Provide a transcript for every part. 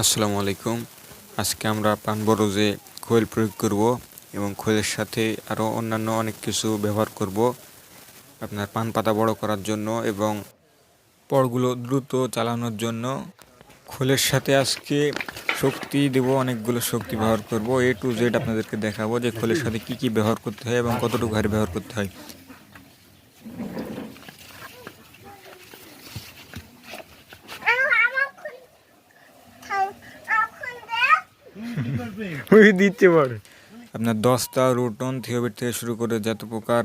আসসালামু আলাইকুম। আজকে আমরা পান বরজে খৈল প্রয়োগ করব এবং খৈলের সাথে আরও অন্যান্য অনেক কিছু ব্যবহার করব আপনার পান পাতা বড় করার জন্য এবং পরগুলো দ্রুত চালানোর জন্য। খৈলের সাথে আজকে শক্তি দেব, অনেকগুলো শক্তি ব্যবহার করব। A to Z আপনাদেরকে দেখাবো যে খৈলের সাথে কি কি ব্যবহার করতে হয় এবং কতটুকু হারে ব্যবহার করতে হয়। আপনার দস্তা, রুটন, থিওবিট থেকে শুরু করে যত প্রকার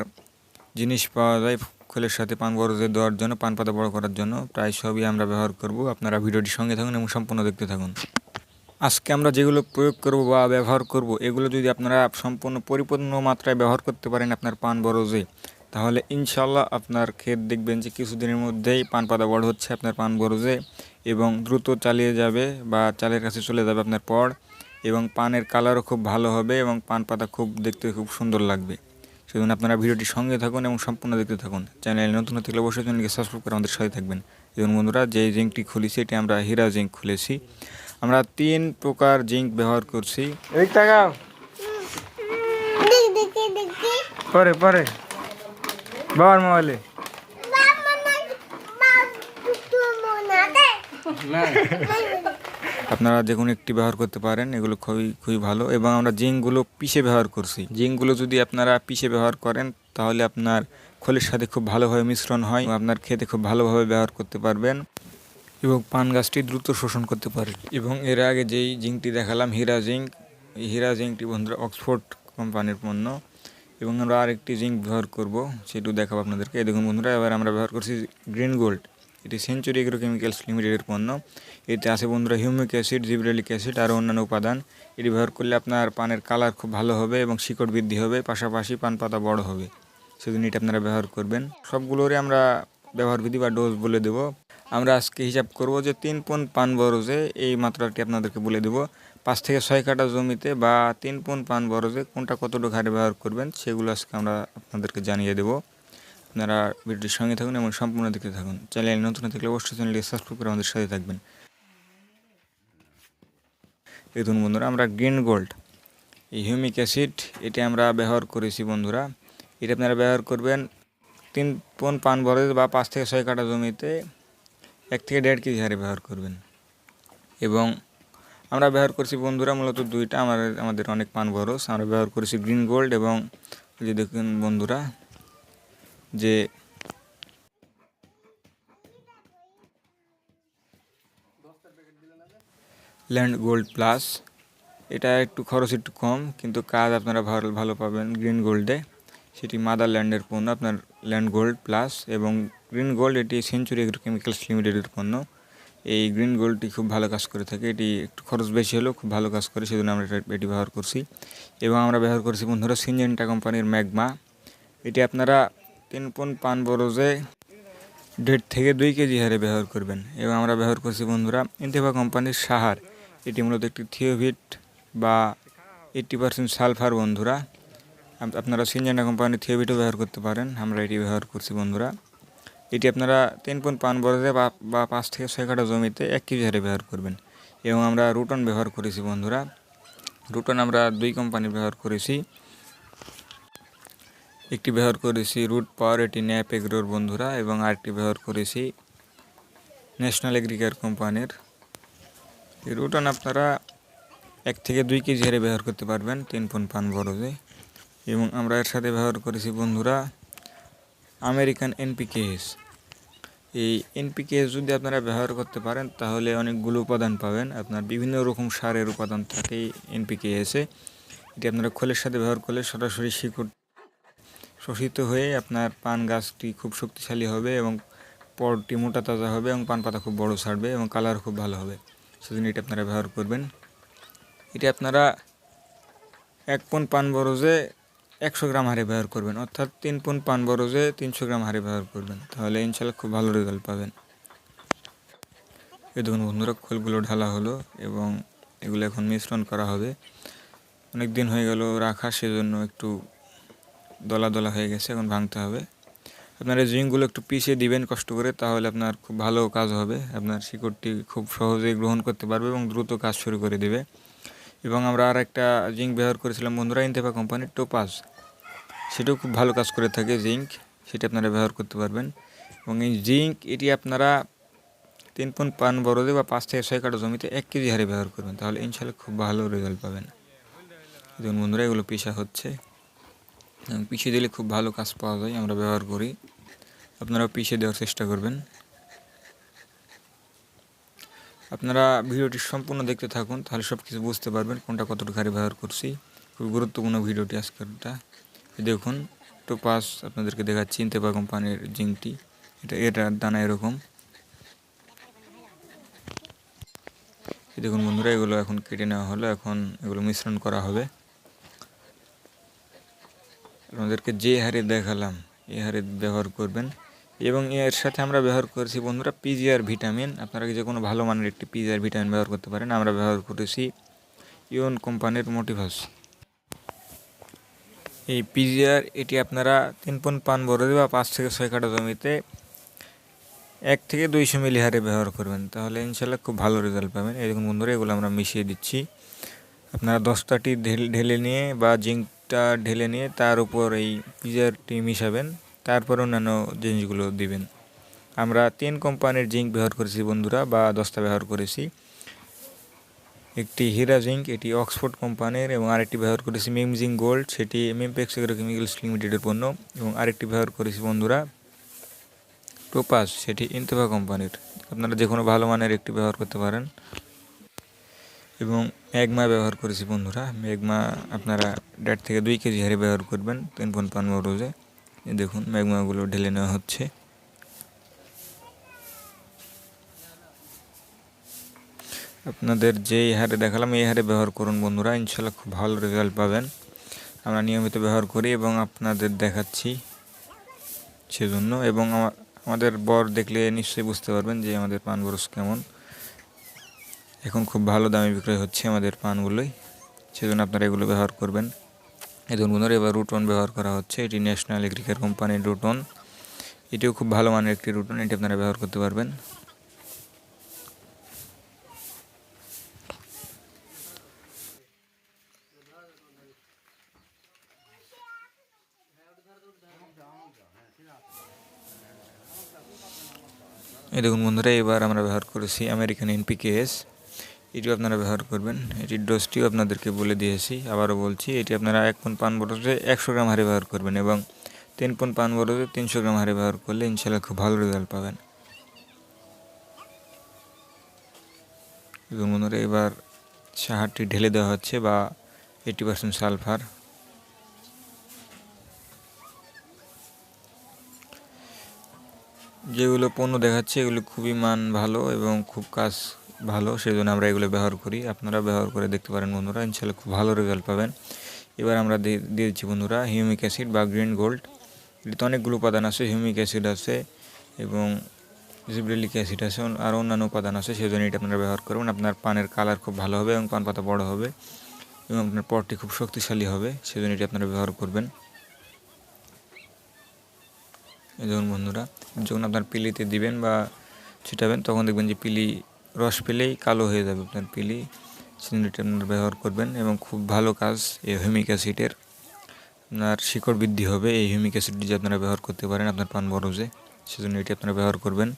জিনিস পাওয়া যায় খোলের সাথে পান বরজে দেওয়ার জন্য, পান পাতা বড় করার জন্য, প্রায় সবই আমরা ব্যবহার করব। আপনারা ভিডিওটির সঙ্গে থাকুন এবং সম্পূর্ণ দেখতে থাকুন। আজকে আমরা যেগুলো প্রয়োগ করব বা ব্যবহার করব, এগুলো যদি আপনারা সম্পূর্ণ পরিপূর্ণ মাত্রায় ব্যবহার করতে পারেন আপনার পান বরজে, তাহলে ইনশাল্লাহ আপনার ক্ষেত দেখবেন যে কিছুদিনের মধ্যেই পান পাতা বড় হচ্ছে আপনার পান বরজে এবং দ্রুত চালিয়ে যাবে বা চালের কাছে চলে যাবে আপনার পর, এবং পানের কালারও খুব ভালো হবে এবং পান পাতা দেখতে খুব সুন্দর লাগবে। সেজন্য আপনারা ভিডিওটির সঙ্গে থাকুন এবং সম্পূর্ণ দেখতে থাকুন। চ্যানেল নতুন থাকলে অবশ্যই চ্যানেলকে সাবস্ক্রাইব করে আমাদের সাথে থাকবেন। এবং বন্ধুরা, যে জিঙ্কটি খুলেছি এটি আমরা হীরা জিঙ্ক খুলেছি। আমরা 3 প্রকার জিঙ্ক ব্যবহার করছি। পরে পরে বাবার মোবাইলে আপনারা যে কোনো একটি ব্যবহার করতে পারেন, এগুলো খুবই ভালো। এবং আমরা জিঙ্কগুলো পিষে ব্যবহার করছি। জিঙ্কগুলো যদি আপনারা পিষে ব্যবহার করেন তাহলে আপনার খোলের সাথে খুব ভালোভাবে মিশ্রণ হয়, আপনার খেতে খুব ভালোভাবে ব্যবহার করতে পারবেন এবং পান গাছটি দ্রুত শোষণ করতে পারে। এবং এর আগে যেই জিঙ্কটি দেখালাম হীরা জিঙ্ক, এই হীরা জিঙ্কটি বন্ধুরা অক্সফোর্ড কোম্পানির পণ্য। এবং আমরা আরেকটি জিঙ্ক ব্যবহার করব, সেটিও দেখাবো আপনাদেরকে। দেখুন বন্ধুরা, এবার আমরা ব্যবহার করছি গ্রিন গোল্ড। এটি সেঞ্চুরি এগ্রোকেমিক্যালস লিমিটেডের পণ্য। এতে আছে বন্ধুরা হিউমিক অ্যাসিড, জিবরেলিক অ্যাসিড আর অন্যান্য উপাদান। এটি ব্যবহার করলে আপনার পানের কালার খুব ভালো হবে এবং শিকড় বৃদ্ধি হবে, পাশাপাশি পান পাতা বড় হবে। সেজন্য এটি আপনারা ব্যবহার করবেন। সবগুলোরই আমরা ব্যবহার বিধি বা ডোজ বলে দেব। আমরা আজকে হিসাব করব যে 3 পন পান বরজে এই মাত্রাটি আপনাদেরকে বলে দেব। 5 থেকে 6 কাঠা জমিতে বা 3 পন পান বরজে কোনটা কতটুকু হারে ব্যবহার করবেন সেগুলো আজকে আমরা আপনাদেরকে জানিয়ে দেব। আপনারা ভিডিওটির সঙ্গে থাকুন এবং সম্পূর্ণ দেখতে থাকুন। চ্যানেল নতুন থাকলে অবশ্যই চ্যানেলটি সাবস্ক্রাইব করে আমাদের সাথে থাকবেন। দেখুন বন্ধুরা, আমরা গ্রিন গোল্ড এই হিউমিক অ্যাসিড এটি আমরা ব্যবহার করেছি বন্ধুরা। এটা আপনারা ব্যবহার করবেন 3 পন পান বরজ বা 5 থেকে 6 কাঠা জমিতে 1 থেকে 1.5 কেজি হারে ব্যবহার করবেন। এবং আমরা ব্যবহার করছি বন্ধুরা মূলত দুইটা, আমাদের অনেক পান বরজ। আমরা ব্যবহার করেছি গ্রিন গোল্ড এবং যে দেখুন বন্ধুরা যে ল্যান্ড গোল্ড প্লাস। এটা একটু খরচ একটু কম, কিন্তু কাজ আপনারা ভালো পাবেন গ্রিন গোল্ডে। সেটি মাদারল্যান্ডের পণ্য, আপনার ল্যান্ড গোল্ড প্লাস এবং গ্রিন গোল্ড এটি সেঞ্চুরি এগ্রোকেমিক্যালস লিমিটেডের পণ্য। এই গ্রিন গোল্ডটি খুব ভালো কাজ করে থাকে। এটি একটু খরচ বেশি হলেও খুব ভালো কাজ করে, সেজন্য আমরা এটি ব্যবহার করছি। এবং আমরা ব্যবহার করছি বন্ধুরা সিনজেন্টা কোম্পানির ম্যাগমা। এটি আপনারা 3 পন পান বরজে 1.5 থেকে 2 কেজি হারে ব্যবহার করবেন। এবং আমরা ব্যবহার করছি বন্ধুরা ইন্তেফা কোম্পানির সাহার। এটি মূলত একটি থিওভিট বা 80% সালফার বন্ধুরা। আপনারা সিনজেন্টা কোম্পানির থিওভিটও ব্যবহার করতে পারেন, আমরা এটি ব্যবহার করছি বন্ধুরা। এটি আপনারা 3 পন পান বরজে বা 5 থেকে 6 কাঠা জমিতে 1 কেজি হারে ব্যবহার করবেন। এবং আমরা রুটন ব্যবহার করেছি বন্ধুরা। রুটন আমরা 2 কোম্পানির ব্যবহার করেছি। একটি ব্যবহার করেছি রুট পাওয়ার, এটি ন্যাপ এগ্রোর বন্ধুরা। এবং আরেকটি ব্যবহার করেছি ন্যাশনাল এগ্রিকেয়ার কোম্পানির। এই রুটন আপনারা 1 থেকে 2 কেজি হারে ব্যবহার করতে পারবেন 3 পন পান বরজে। এবং আমরা এর সাথে ব্যবহার করেছি বন্ধুরা আমেরিকান এনপিকেএস। এই এনপিকেএস যদি আপনারা ব্যবহার করতে পারেন তাহলে অনেকগুলো উপাদান পাবেন। আপনার বিভিন্ন রকম সারের উপাদান থাকে এনপিকেএসে। এটি আপনারা খোলের সাথে ব্যবহার করলে সরাসরি শিকড় শোষিত হয়ে আপনার পান গাছটি খুব শক্তিশালী হবে এবং পরটি মোটা তাজা হবে এবং পান পাতা খুব বড় ছাড়বে এবং কালার খুব ভালো হবে। সেজন্য এটি আপনারা ব্যবহার করবেন। এটি আপনারা 1 পন পান বরজে 100 গ্রাম হারে ব্যবহার করবেন, অর্থাৎ 3 পন পান বরজে 300 গ্রাম হারে ব্যবহার করবেন, তাহলে ইনশাল্লাহ খুব ভালো রেজাল্ট পাবেন। এই দেখুন বন্ধুরা, খোলগুলো ঢালা হলো এবং এগুলো এখন মিশ্রণ করা হবে। অনেক দিন হয়ে গেল রাখা, সেজন্য একটু দলা দলা হয়ে গেছে, এখন ভাঙতে হবে। আপনারা জিঙ্কগুলো একটু পিষে দিবেন কষ্ট করে, তাহলে আপনার খুব ভালো কাজ হবে। আপনার শিকড়টি খুব সহজেই গ্রহণ করতে পারবে এবং দ্রুত কাজ শুরু করে দেবে। এবং আমরা আর একটা জিঙ্ক ব্যবহার করেছিলাম বন্ধুরা, ইনতেফা কোম্পানির টোপাজ, সেটাও খুব ভালো কাজ করে থাকে জিঙ্ক, সেটা আপনারা ব্যবহার করতে পারবেন। এবং এই জিঙ্ক এটি আপনারা 3 পন পান বরদে বা 5 থেকে 6 কাঠা জমিতে 1 কেজি হারে ব্যবহার করবেন, তাহলে ইনশাল্লাহ খুব ভালো রেজাল্ট পাবেন। দেখুন বন্ধুরা, এগুলো পিষা হচ্ছে, পিষে দিলে খুব ভালো কাজ পাওয়া যায়, আমরা ব্যবহার করি, আপনারাও পিষে দেওয়ার চেষ্টা করবেন। আপনারা ভিডিওটি সম্পূর্ণ দেখতে থাকুন, তাহলে সব কিছু বুঝতে পারবেন কোনটা কতটুকু হারে ব্যবহার করছি। খুব গুরুত্বপূর্ণ ভিডিওটি আজকেরটা। দেখুন টোপাস আপনাদেরকে দেখাচ্ছি, ইনতেফা কোম্পানির জিঙ্কটি, এটার দানা এরকম। দেখুন বন্ধুরা, এগুলো এখন কেটে নেওয়া হলো, এখন এগুলো মিশ্রণ করা হবে। আপনাদেরকে যে হারে দেখালাম এই হারে ব্যবহার করবেন। এবং এর সাথে আমরা ব্যবহার করেছি বন্ধুরা পিজিআর ভিটামিন, আপনারা যে কোনো ভালো মানের একটি পিজিআর ভিটামিন ব্যবহার করতে পারেন। আমরা ব্যবহার করেছি ইওন কোম্পানির মোটিভাস। এই পিজিআর এটি আপনারা 3 পন পান বরদে বা 5 থেকে 6 কাঠা জমিতে 1 থেকে 200 মিলি হারে ব্যবহার করবেন, তাহলে ইনশাল্লাহ খুব ভালো রেজাল্ট পাবেন। এই দেখুন বন্ধুরা, এগুলো আমরা মিশিয়ে দিচ্ছি। আপনারা 10টাটি ঢেলে নিয়ে বা জিঙ্কটা ঢেলে নিয়ে তার উপর এই পিজিআরটি মিশাবেন, তারপর অন্যান্য জিনিসগুলো দিবেন। আমরা 3 কোম্পানির জিঙ্ক ব্যবহার করেছি বন্ধুরা, বা 10টা ব্যবহার করেছি। একটি হীরা জিঙ্ক, এটি অক্সফোর্ড কোম্পানির, এবং আরেকটি ব্যবহার করেছি মিমজিঙ্ক গোল্ড, সেটি মেমপেক্স এগ্রোকেমিক্যালস লিমিটেডের পণ্য। এবং আরেকটি ব্যবহার করেছি বন্ধুরা টোপাস, সেটি ইনতেফা কোম্পানির। আপনারা যে কোনো ভালো মানের একটি ব্যবহার করতে পারেন। এবং ম্যাগমা ব্যবহার করেছি বন্ধুরা, ম্যাগমা আপনারা 1.5 থেকে 2 কেজি হারে ব্যবহার করবেন 3 পন পান বরদে। দেখুন ম্যাগমাগুলো ঢেলে নেওয়া হচ্ছে। আপনাদের যেই হারে দেখালাম এই হারে ব্যবহার করুন বন্ধুরা, ইনশাল্লাহ খুব ভালো রেজাল্ট পাবেন। আমরা নিয়মিত ব্যবহার করি এবং আপনাদের দেখাচ্ছি সেজন্য। এবং আমাদের বর দেখলে নিশ্চয়ই বুঝতে পারবেন যে আমাদের পান বরস কেমন। এখন খুব ভালো দামে বিক্রয় হচ্ছে আমাদের পানগুলোই, সেজন্য আপনারা এগুলো ব্যবহার করবেন। এই ধরুন বন্ধুরা, এবার রুটন ব্যবহার করা হচ্ছে, এটি ন্যাশনাল এগ্রিকালচার কোম্পানির রুটন, এটিও খুব ভালো মানের একটি রুটন, এটি আপনারা ব্যবহার করতে পারবেন। এই দেখুন বন্ধুরা, এবার আমরা ব্যবহার করেছি আমেরিকান এনপিকেএস, এটিও আপনারা ব্যবহার করবেন। এটির ডোজটিও আপনাদেরকে বলে দিয়েছি, আবারও বলছি, এটি আপনারা 1 পন পান বরদে 100 গ্রাম হারে ব্যবহার করবেন, এবং 3 পন পান বরদে 300 গ্রাম হারে ব্যবহার করলে ইনশাল্লাহ খুব ভালো রেজাল্ট পাবেন। দেখুন বন্ধুরা, এবার সাহারটি ঢেলে দেওয়া হচ্ছে, বা 80% সালফার। যেগুলো পণ্য দেখাচ্ছে এগুলো খুবই মান ভালো এবং খুব কাজ ভালো, সেই জন্য আমরা এগুলো ব্যবহার করি। আপনারা ব্যবহার করে দেখতে পারেন বন্ধুরা, ইনশাল্লাহ খুব ভালো রেজাল্ট পাবেন। এবার আমরা দিয়ে দিচ্ছি বন্ধুরা হিউমিক অ্যাসিড বা গ্রিন গোল্ড। এটিতে অনেকগুলো উপাদান আছে, হিউমিক অ্যাসিড আছে এবং জিব্রেলিক অ্যাসিড আছে, আর অন্যান্য উপাদান আছে, সেই জন্য এটা আপনারা ব্যবহার করবেন। আপনার পানের কালার খুব ভালো হবে এবং পান পাতা বড় হবে এবং আপনার পটটি খুব শক্তিশালী হবে, সেই জন্য এটি আপনারা ব্যবহার করবেন। এই দেখুন বন্ধুরা, যখন আপনার পিলিতে দিবেন বা ছিটাবেন তখন দেখবেন যে পিলি রস পেলেই কালো হয়ে যাবে আপনার পিলি, সেজন্য এটা আপনারা ব্যবহার করবেন। এবং খুব ভালো কাজ এই হিউমিক অ্যাসিডের, আপনার শিকড় বৃদ্ধি হবে এই হিউমিক অ্যাসিডটি যে আপনারা ব্যবহার করতে পারেন আপনার পান বরজে, সেজন্য এটি আপনারা ব্যবহার করবেন।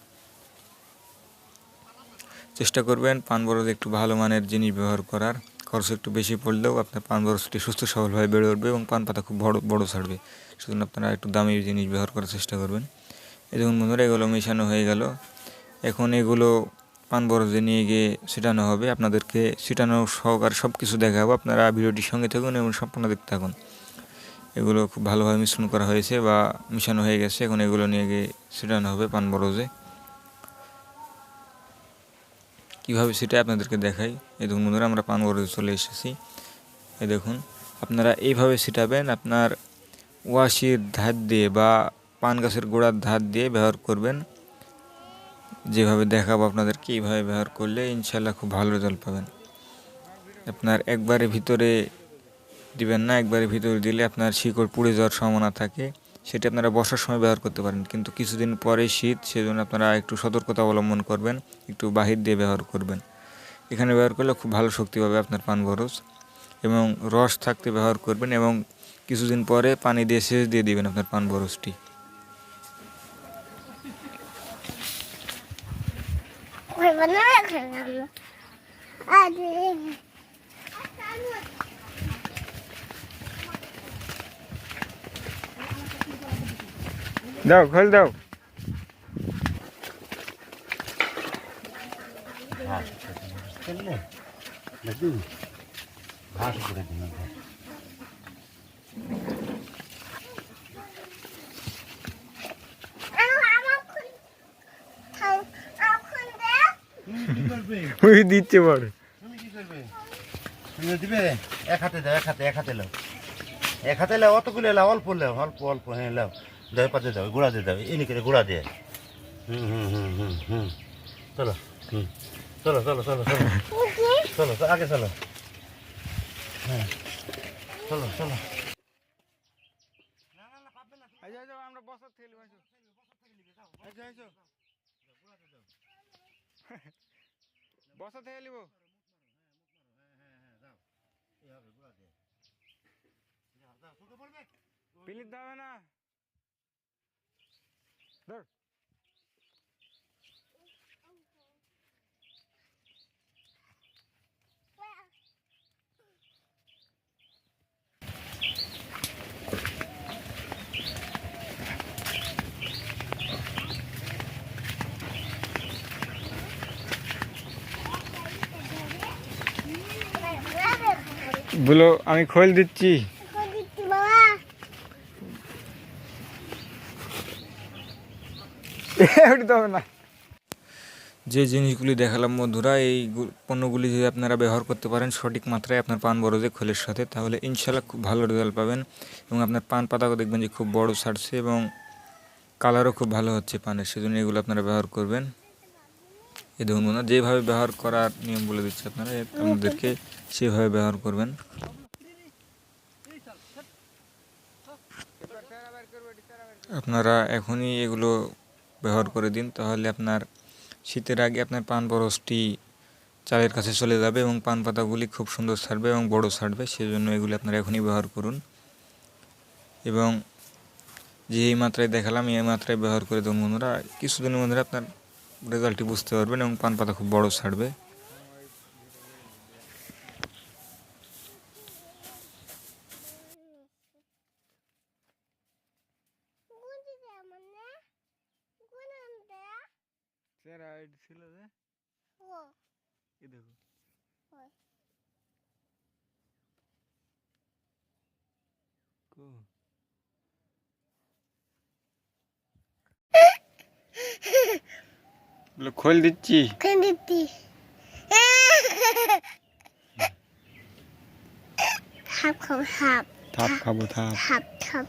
চেষ্টা করবেন পান বরজে একটু ভালো মানের জিনিস ব্যবহার করার, খরচ একটু বেশি পড়লেও আপনার পান বরজটি সুস্থ সবলভাবে বেড়ে উঠবে এবং পান পাতা খুব বড় ছাড়বে, সেজন্য আপনারা একটু দামি জিনিস ব্যবহার করার চেষ্টা করবেন। এই দেখুন বন্ধুরা, এগুলো মেশানো হয়ে গেল। এখন এগুলো পান বরজে নিয়ে গিয়ে ছিটানো হবে। আপনাদেরকে ছিটানো সহকারে সব কিছু দেখাবো, আপনারা ভিডিওটির সঙ্গে থাকুন এবং সম্পূর্ণ দেখতে থাকুন। এগুলো খুব ভালোভাবে মিশ্রণ করা হয়েছে বা মিশানো হয়ে গেছে, এখন এগুলো নিয়ে গিয়ে ছিটানো হবে পান বরজে। কীভাবে সেটা আপনাদেরকে দেখাই। এই দেখুন বন্ধুরা, আমরা পান বরজে চলে এসেছি। এই দেখুন, আপনারা এইভাবে ছিটাবেন, আপনার ওয়াশির ধার দিয়ে বা পান গাছের গোড়ার ধার দিয়ে ব্যবহার করবেন। যেভাবে দেখাবো আপনাদেরকে এইভাবে ব্যবহার করলে ইনশাল্লাহ খুব ভালো রেজাল্ট পাবেন। আপনার একবারে ভিতরে দিবেন না, একবারে ভিতরে দিলে আপনার শিকড় পুড়ে যাওয়ার সম্ভাবনা থাকে, সেটি আপনারা বর্ষার সময় ব্যবহার করতে পারেন, কিন্তু কিছুদিন পরে শীত, সেজন্য আপনারা একটু সতর্কতা অবলম্বন করবেন, একটু বাহির দিয়ে ব্যবহার করবেন। এখানে ব্যবহার করলে খুব ভালো শক্তি পাবে আপনার পান বরজ, এবং রস থাকতে ব্যবহার করবেন, এবং কিছুদিন পরে পানি দিয়ে সেচ দিয়ে দিবেন আপনার পান বরজটি। দাও, খোল দাও। দিচ্ছে বড়, তুমি কি করবে? তুমি দিবে এক হাতে দাও, এক হাতে লাও, এক হাতে লাও, অতগুলো লাও, অল্প লাও, অল্প অল্প, হ্যাঁ লাও, দাও পাতে দাও, গুঁড়া দিয়ে দাও, এনে করে গুঁড়া দিয়ে। চলো, চলো চলো চলো চলো চলো, আগে চলো, হ্যাঁ চলো চলো। আমরা বছর থেকে বসা থেকে নিব। পিলিট দাও না, ধর। বলো, আমি খোল দিচ্ছি। না, যে জিনিসগুলি দেখালাম বন্ধুরা, এই পণ্যগুলি যদি আপনারা ব্যবহার করতে পারেন সঠিক মাত্রায় আপনার পান বরজে খোলের সাথে, তাহলে ইনশাল্লাহ খুব ভালো রেজাল্ট পাবেন, এবং আপনার পান পাতাও দেখবেন যে খুব বড় ছাড়ছে এবং কালারও খুব ভালো হচ্ছে পানের। সেজন্য এগুলো আপনারা ব্যবহার করবেন। এই দেখুন বন্ধুরা, যেভাবে ব্যবহার করার নিয়ম বলে দিচ্ছে আপনারা আপনাদেরকে, সেভাবে ব্যবহার করবেন। আপনারা এখনই এগুলো ব্যবহার করে দিন, তাহলে আপনার শীতের আগে আপনার পান বরজটি চালের কাছে চলে যাবে এবং পান পাতাগুলি খুব সুন্দর ছাড়বে এবং বড় ছাড়বে। সেজন্য এগুলি আপনারা এখনই ব্যবহার করুন, এবং যে এই মাত্রায় দেখালাম এই মাত্রায় ব্যবহার করে দেন বন্ধুরা। কিছুদিনের মধ্যে আপনার রেজাল্টটি বুঝতে পারবেন এবং পান পাতা খুব বড় ছাড়বে। ছিল যে এই দেখো, খোল দিচ্ছি, থাপ খাবো, থাপ থাপ খাবো, থাপ। থাপ থাপ।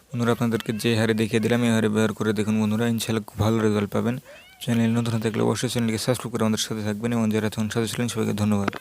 বন্ধুরা, আপনাদেরকে যে হারে দেখিয়ে দিলাম এই হারে ব্যবহার করে দেখুন বন্ধুরা, ইনশাআল্লাহ খুব ভালো রেজাল্ট পাবেন। চ্যানেল নতুন থাকলে অবশ্যই চ্যানেলকে সাবস্ক্রাইব করে আমাদের সাথে থাকবেন, এবং যারা এখন সাথে ছিলেন সবাইকে ধন্যবাদ।